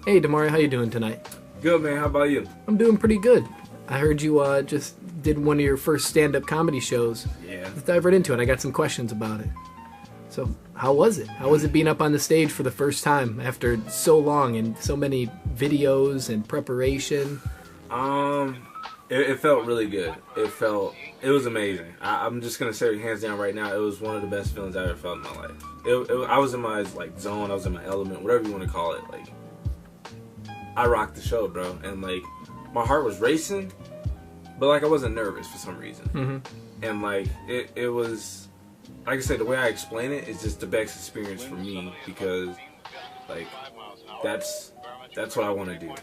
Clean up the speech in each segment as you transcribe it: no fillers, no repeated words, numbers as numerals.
Hey, Demario, how you doing tonight? Good, man. How about you? I'm doing pretty good. I heard you just did one of your first stand-up comedy shows. Yeah. Let's dive right into it. I got some questions about it. So, how was it? How was it being up on the stage for the first time after so long and so many videos and preparation? It felt really good. It was amazing. I'm just gonna say hands down right now, it was one of the best feelings I ever felt in my life. I was in my zone. I was in my element, whatever you want to call it. I rocked the show, bro, and my heart was racing, but I wasn't nervous for some reason. Mm-hmm. And it was, like I said, the way I explain it is just the best experience for me because that's what I want to do.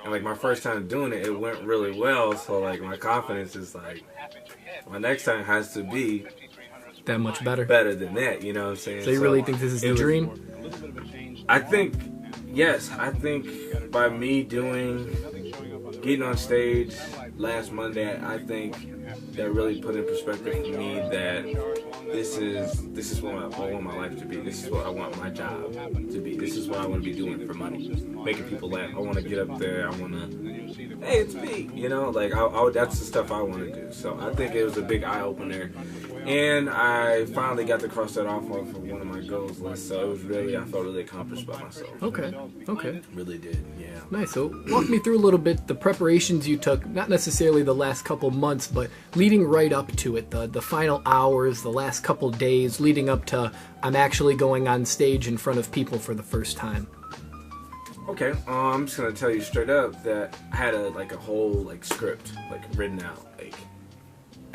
And my first time doing it, it went really well. So my confidence is my next time has to be that much better than that. You know what I'm saying? So you really think this is the dream? I think. Yes, I think by me getting on stage last Monday, I think that really put in perspective for me that this is what I want my life to be. This is what I want my job to be. This is what I want to be doing for money, making people laugh. I want to get up there. I want to, hey, it's me. You know, that's the stuff I want to do. So I think it was a big eye opener. And I finally got to cross that off of one of my goals list, so I felt really accomplished by myself. Okay. Really did, yeah. Nice. So walk me through a little bit the preparations you took, not necessarily the last couple months, but leading right up to it, the final hours, the last couple days, leading up to I'm actually going on stage in front of people for the first time. Okay, I'm just gonna tell you straight up that I had a whole script written out,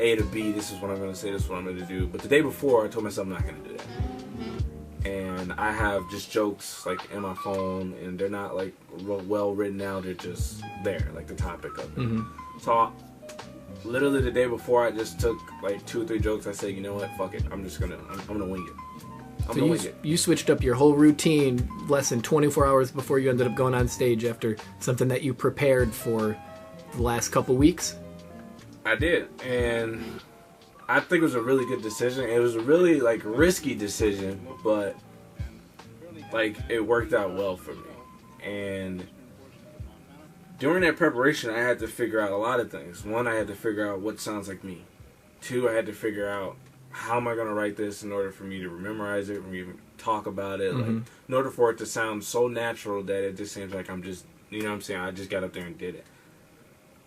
A to B, this is what I'm going to say, this is what I'm going to do. But the day before, I told myself I'm not going to do that. And I have just jokes, in my phone, and they're not, well written out. They're just there, the topic of it. Mm-hmm. So, literally the day before, I just took, 2 or 3 jokes. I said, you know what, fuck it. I'm going to wing it. You switched up your whole routine less than 24 hours before you ended up going on stage after something that you prepared for the last couple weeks? I did, and I think it was a really good decision. It was a really risky decision, but it worked out well for me. And during that preparation, I had to figure out a lot of things. One, I had to figure out what sounds like me. 2, I had to figure out how am I going to write this in order for me to memorize it, for me to talk about it, mm-hmm. In order for it to sound so natural that it just seems like I'm just, you know what I'm saying, I just got up there and did it.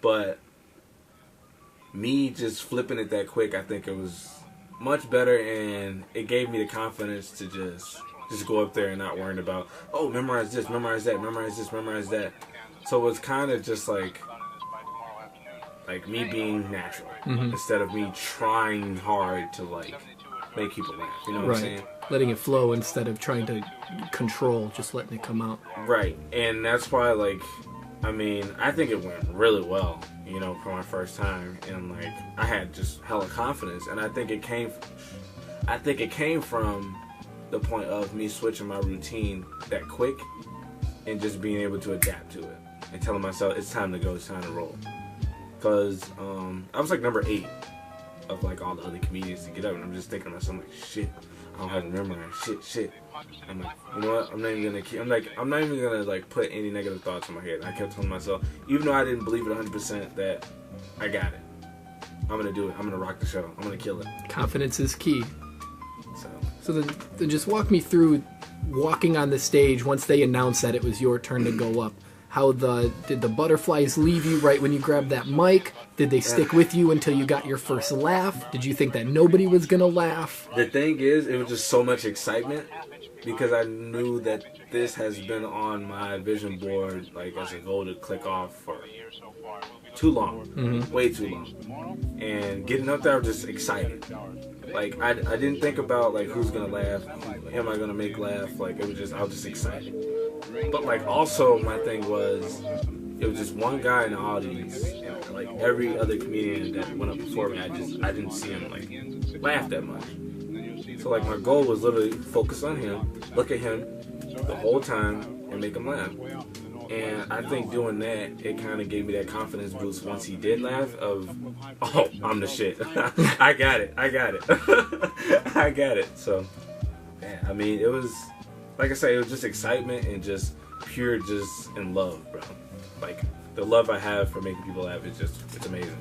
But me just flipping it that quick, I think it was much better, and it gave me the confidence to just go up there and not worrying about, oh, memorize this, memorize that, memorize this, memorize that. So it was kind of just like me being natural, mm-hmm. instead of me trying hard to make people laugh. You know what I'm saying? Letting it flow instead of trying to control, just letting it come out. Right, and that's why I think it went really well, for my first time, and I had just hella confidence, and I think it came from the point of me switching my routine that quick, and just being able to adapt to it, and telling myself it's time to go, it's time to roll, because I was number 8 of all the other comedians to get up, and I'm just thinking to myself shit, I don't have to memorize shit. I'm you know what? I'm not even gonna put any negative thoughts in my head. I kept telling myself, even though I didn't believe it 100%, that I got it. I'm gonna do it. I'm gonna rock the show. I'm gonna kill it. Confidence is key. So then just walk me through walking on the stage once they announced that it was your turn to go up. Did the butterflies leave you right when you grabbed that mic? Did they stick with you until you got your first laugh? Did you think that nobody was gonna laugh? The thing is, it was just so much excitement because I knew that this has been on my vision board as a goal to click off for too long, mm-hmm. way too long. And getting up there, I was just excited. I didn't think about who's gonna laugh, am I gonna make laugh? I was just excited. But also my thing was, it was just one guy in the audience, and every other comedian that went up before me, I didn't see him laugh that much. So my goal was literally focus on him, look at him the whole time, and make him laugh. And I think doing that, it kind of gave me that confidence boost once he did laugh of, oh, I'm the shit. I got it. I got it. I got it. So, yeah, I mean, it was, like I say, it was just excitement and just pure just in love, bro. Like, the love I have for making people laugh is just, it's amazing.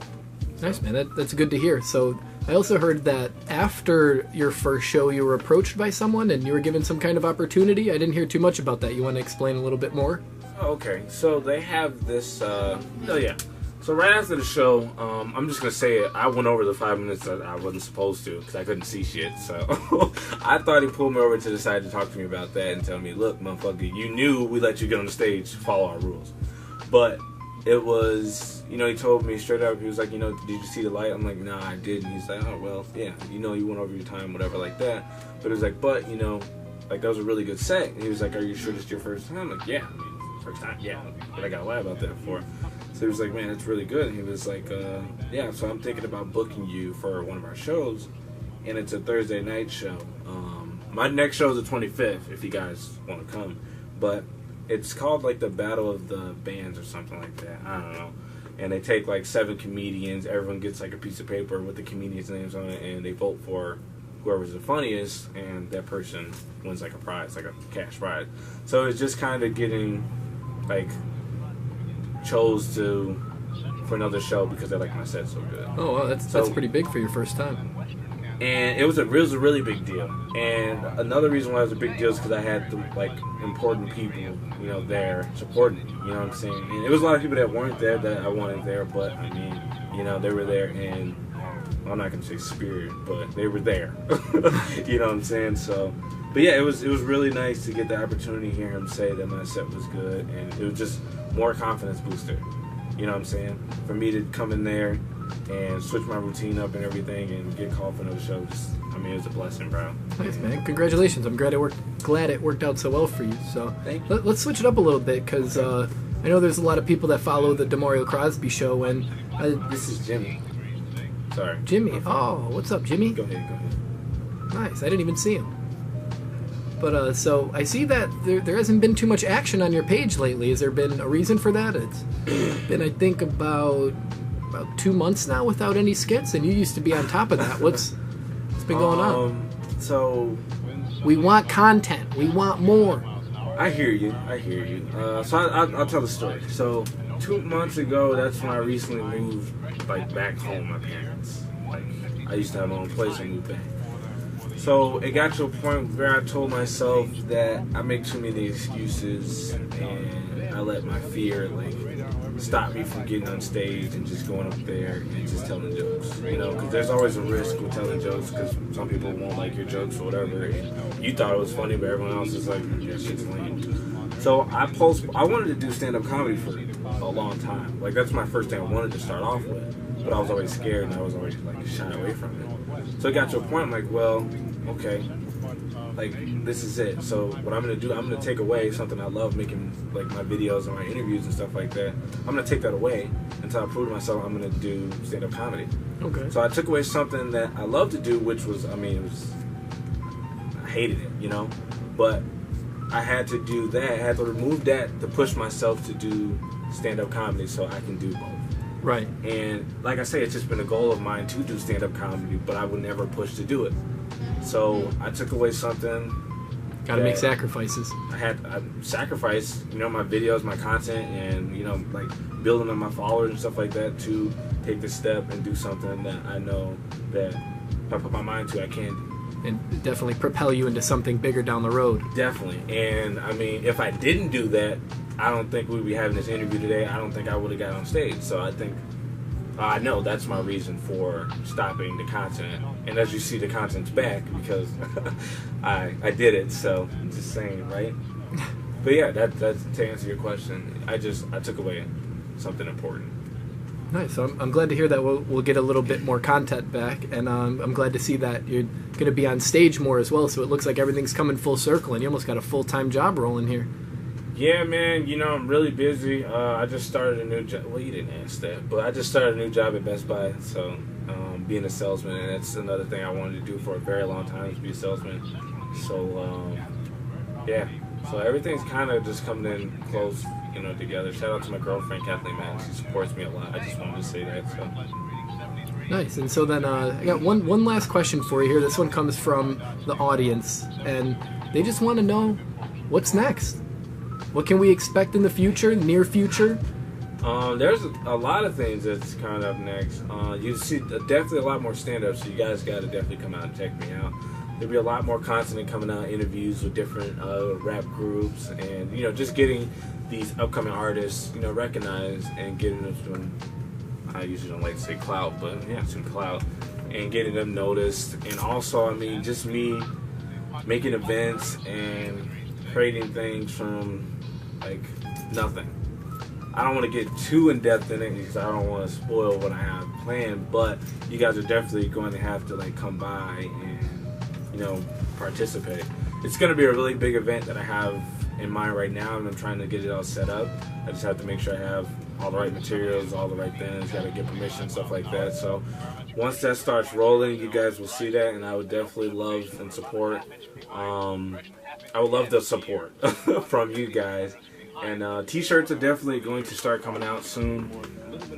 Nice, man. That's good to hear. So I also heard that after your first show, you were approached by someone and you were given some kind of opportunity. I didn't hear too much about that. You want to explain a little bit more? Okay, so they have this, oh yeah. So right after the show, I'm just going to say it, I went over the 5 minutes that I wasn't supposed to because I couldn't see shit. So I thought he pulled me over to the side to talk to me about that and tell me, look, motherfucker, you knew we let you get on the stage, follow our rules. But it was, you know, he told me straight up, he was like, you know, did you see the light? I'm like, nah, I didn't. He's like, oh, well, yeah, you know, you went over your time, whatever, like that. But it was like, but, you know, like, that was a really good set. And he was like, are you sure this is your first time? I'm like, yeah, I mean, first time, yeah. But I got to lie about that for. So he was like, man, it's really good. And he was like, yeah, so I'm thinking about booking you for one of our shows. And it's a Thursday night show. My next show is the 25th, if you guys want to come. But it's called, like, the Battle of the Bands or something like that. I don't know. And they take, like, 7 comedians. Everyone gets, like, a piece of paper with the comedians' names on it. And they vote for whoever's the funniest. And that person wins, like, a prize, like a cash prize. So it's just kind of getting, like, chose to for another show because they like my set so good. Oh, wow, that's pretty big for your first time. And it was a really big deal. And another reason why it was a big deal is because I had the, like, important people, you know, there supporting me. You know what I'm saying? And it was a lot of people that weren't there that I wanted there, but I mean, you know, they were there, and I'm not gonna say spirit, but they were there. You know what I'm saying? So. But yeah, it was really nice to get the opportunity to hear him say that my set was good, and it was just more confidence booster. You know what I'm saying? For me to come in there and switch my routine up and everything and get called for another show, just, I mean, it was a blessing, bro. Nice, man. Congratulations. I'm glad it worked out so well for you. So thank you. Let's switch it up a little bit because I know there's a lot of people that follow the Demario Crosby show, and this is Jimmy. Sorry. Jimmy. Oh, what's up, Jimmy? Go ahead. Nice. I didn't even see him. But, so, I see that there hasn't been too much action on your page lately. Has there been a reason for that? It's been, I think, about 2 months now without any skits, and you used to be on top of that. What's been going on? So... We want content. We want more. I hear you. So I'll tell the story. So 2 months ago, that's when I recently moved, like, back home with my parents. Like, I used to have my own place and moved back. So it got to a point where I told myself that I make too many excuses and I let my fear, like, stop me from getting on stage and just going up there and just telling jokes, you know, because there's always a risk with telling jokes because some people won't like your jokes or whatever, and you thought it was funny, but everyone else is like, yeah, shit's lame. So I wanted to do stand-up comedy for a long time. Like, that's my first thing I wanted to start off with, but I was always scared and I was always, like, shy away from it. So it got to a point, I'm like, well, okay, like, this is it. So what I'm going to do, I'm going to take away something I love, making, like, my videos and my interviews and stuff like that. I'm going to take that away until I prove to myself I'm going to do stand-up comedy. Okay. So I took away something that I love to do, which was, I mean, I hated it, you know? But I had to do that. I had to remove that to push myself to do stand-up comedy so I can do both. Right. And like I say, it's just been a goal of mine to do stand-up comedy, but I would never push to do it. So I took away something. Gotta make sacrifices. I sacrificed, you know, my videos, my content, and, you know, like, building on my followers and stuff like that to take the step and do something that I know that if I put my mind to, I can do. And definitely propel you into something bigger down the road. Definitely. And, I mean, if I didn't do that, I don't think we'd be having this interview today. I don't think I would have got on stage. So I think, I know that's my reason for stopping the content. And as you see, the content's back because I did it. So I'm just saying, right? But yeah, that's to answer your question. I took away something important. Nice. So I'm glad to hear that we'll get a little bit more content back, and I'm glad to see that you're going to be on stage more as well. So it looks like everything's coming full circle, and you almost got a full-time job rolling here. Yeah, man. You know, I'm really busy. I just started a new job. Well, you didn't ask that, but I just started a new job at Best Buy. So being a salesman, and that's another thing I wanted to do for a very long time, is be a salesman. So yeah. So everything's kind of just coming in close together. Shout out to my girlfriend, Kathleen Mann. She supports me a lot. I just wanted to say that. So. Nice. And so then I got one last question for you here. This one comes from the audience, and they just want to know what's next. What can we expect in the future, near future? There's a lot of things that's coming up next. You see definitely a lot more stand-ups, so you guys got to definitely come out and check me out. There'll be a lot more content coming out, interviews with different rap groups, and just getting these upcoming artists recognized and getting them some, I usually don't like to say clout, but yeah, some clout, and getting them noticed. And also, I mean, just me making events and creating things from like nothing. I don't want to get too in depth in it because I don't want to spoil what I have planned, but you guys are definitely going to have to like come by and participate. It's going to be a really big event that I have in mind right now, and I'm trying to get it all set up. I just have to make sure I have all the right materials, all the right things, got to get permission, stuff like that. So once that starts rolling, you guys will see that, and I would definitely love and support. I would love the support from you guys. And t-shirts are definitely going to start coming out soon.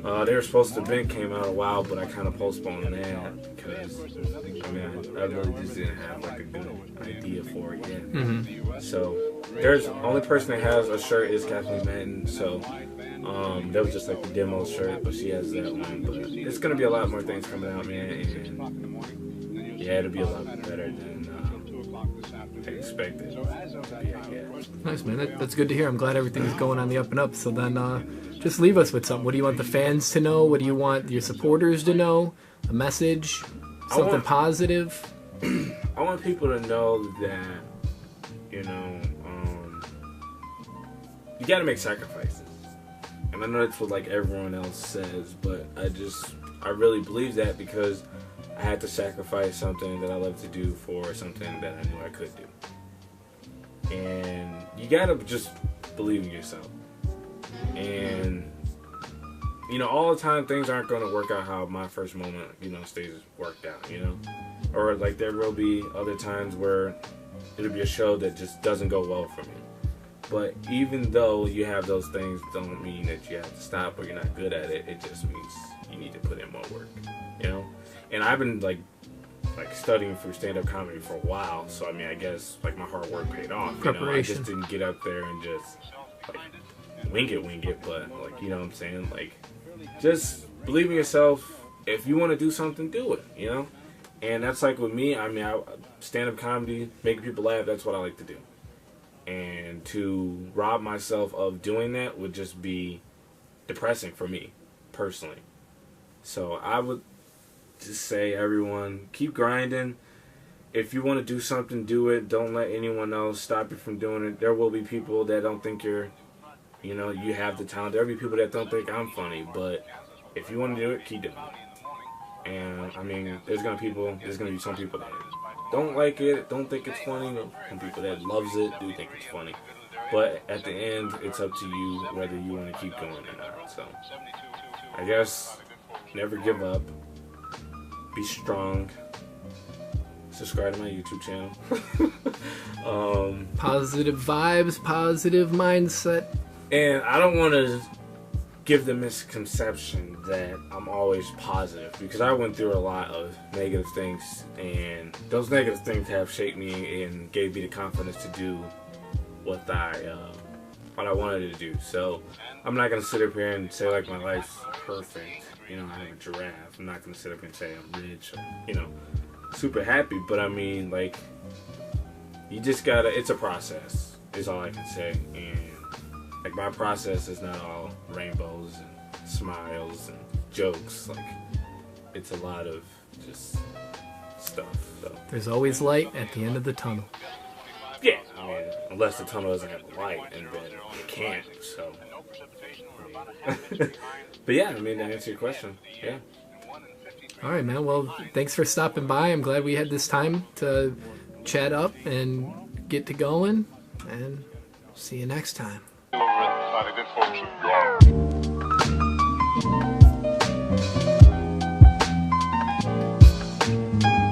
They were supposed to came out a while, but I kind of postponed that because I really just didn't have like a good idea for it yet. Mm-hmm. So there's the only person that has a shirt is Kathleen Mann. So that was just like the demo shirt, but she has that one. But it's gonna be a lot more things coming out, man, and yeah, it'll be a lot better than I expected. Nice, man. That's good to hear. I'm glad everything's going on the up and up. So then just leave us with something. What do you want the fans to know? What do you want your supporters to know? A message? Something positive? I want people to know that, you got to make sacrifices. And I know that's what like everyone else says, but I really believe that because I had to sacrifice something that I love to do for something that I knew I could do. And you gotta just believe in yourself. And all the time things aren't gonna work out how my first moment, stays worked out, or like there will be other times where it'll be a show that just doesn't go well for me. But even though you have those things, don't mean that you have to stop or you're not good at it. It just means you need to put in more work, And I've been like studying for stand-up comedy for a while, so I mean, I guess like my hard work paid off. I just didn't get up there and just like wing it, but like what I'm saying, like just believe in yourself. If you want to do something, do it. And that's like with me. I mean, stand-up comedy, making people laugh. That's what I like to do. And to rob myself of doing that would just be depressing for me personally. So I would just say, everyone, keep grinding. If you want to do something, do it. Don't let anyone else stop you from doing it. There will be people that don't think you have the talent. There will be people that don't think I'm funny. But if you want to do it, keep doing it. And I mean, there's gonna be some people that don't like it, don't think it's funny. Some people that loves it do think it's funny. But at the end, it's up to you whether you want to keep going or not. So I guess never give up. Be strong. Subscribe to my YouTube channel. Positive vibes, positive mindset. And I don't want to give the misconception that I'm always positive, because I went through a lot of negative things, and those negative things have shaped me and gave me the confidence to do what I wanted to do. So I'm not going to sit up here and say like my life's perfect. I'm a giraffe. I'm not going to sit up and say I'm rich or, super happy. But I mean, like, you just gotta, it's a process, is all I can say. And, like, my process is not all rainbows and smiles and jokes. Like, it's a lot of just stuff. So there's always light at the end of the tunnel. Yeah, I mean, unless the tunnel doesn't have a light, and then it can't, so. But yeah, I mean, to answer your question, yeah. All right, man. Well, thanks for stopping by. I'm glad we had this time to chat up and get to going, and see you next time.